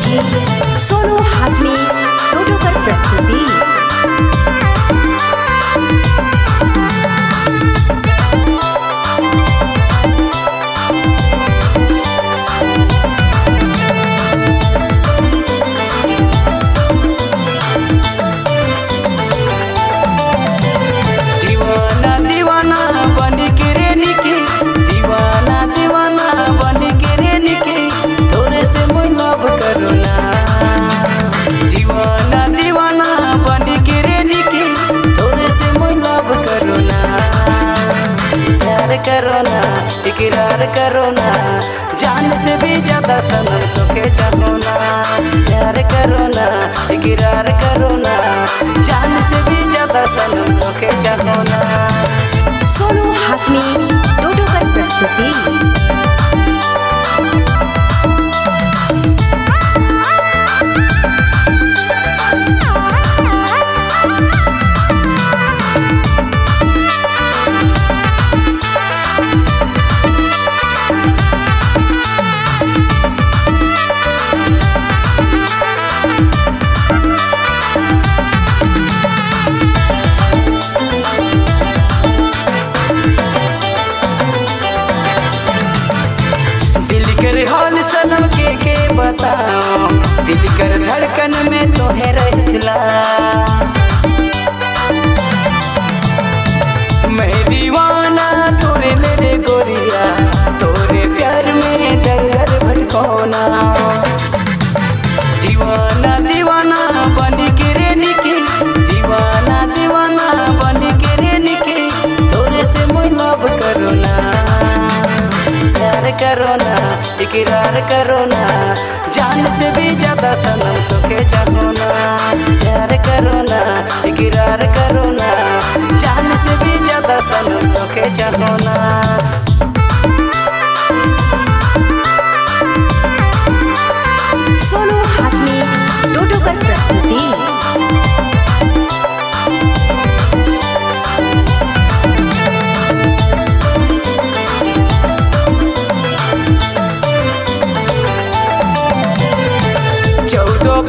की सोनू हाशमी टोटो पर प्रस्तुति। करो ना इकरार करो ना, जान से भी ज्यादा सनम तोके चाहो ना। प्यार करो ना इकरार करो ना, जान से भी ज्यादा सनम तोके चाहो ना। सोनू हाशमी टोटो पर प्रस्तुति। हाल सनम के बताओ, दिल कर धड़कन में तो है रहिसला। मैं दीवाना तोरे मेरे गोरिया, तोरे प्यार में दर दर भटकोना। दीवाना दीवाना बन के रे निकी, दीवाना दीवाना बन के रे निकी, तोरे से मैं लव करो ना। प्यार करो ना इकरार करो ना, जान से भी ज्यादा सनम तोके चाहो ना। प्यार करो ना इकरार करो ना, जान से भी ज्यादा सनम तोके चाहो ना। सोनू हाशमी टोटो पर प्रस्तुति।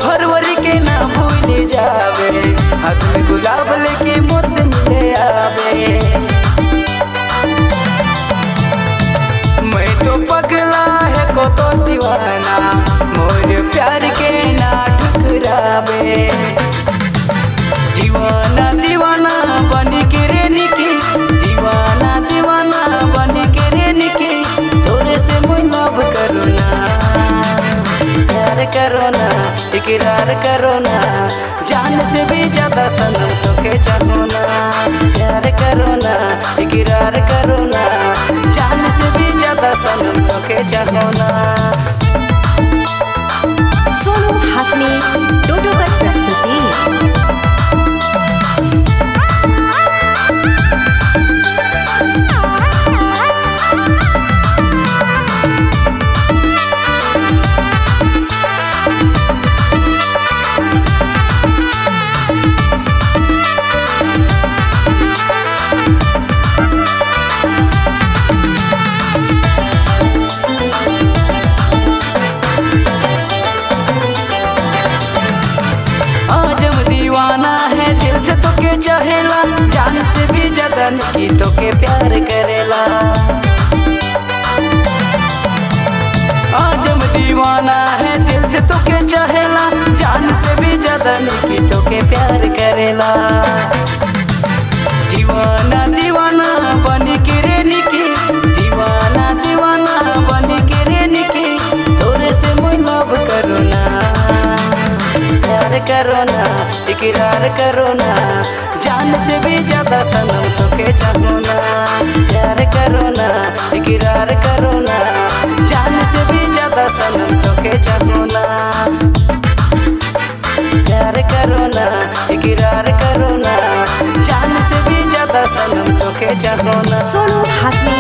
फरवरी के ना भूल जावे, हाथ में गुलाब लेके मुझसे मिले आवे। मैं तो पगला है को तो दीवाना, मोर प्यार के ना ठुकरावे। दीवाना दीवाना बन के रे निकी, दीवाना दीवाना बन के रे निकी, तोरे से मैं लव करो ना। प्यार करो ना इकरार करो ना, जान से भी ज्यादा सनम तोके चाहो ना। प्यार करो ना इकरार करो ना, जान से भी ज्यादा सनम तोके चाहो ना। सोनू हाशमी टोटो पर प्रस्तुति। चाहेला जान से भी ज्यादा की तोके प्यार करेला। आजम दीवाना है दिल से तोके चाहेला, जान से भी ज्यादा की तोके प्यार करेला। दीवाना दीवाना बन के रे निकी, दीवाना दीवाना बन के रे निकी, तोरे से मैं लव करो ना। प्यार करो ना इकरार करो ना, जान से भी ज्यादा सनम तोके चाहो ना। प्यार करो ना इकरार करो ना, जान से भी ज्यादा सनम तोके चाहो ना। प्यार करो ना इकरार करो ना, जान से भी ज्यादा सनम तोके चाहो ना। सोनू हाशमी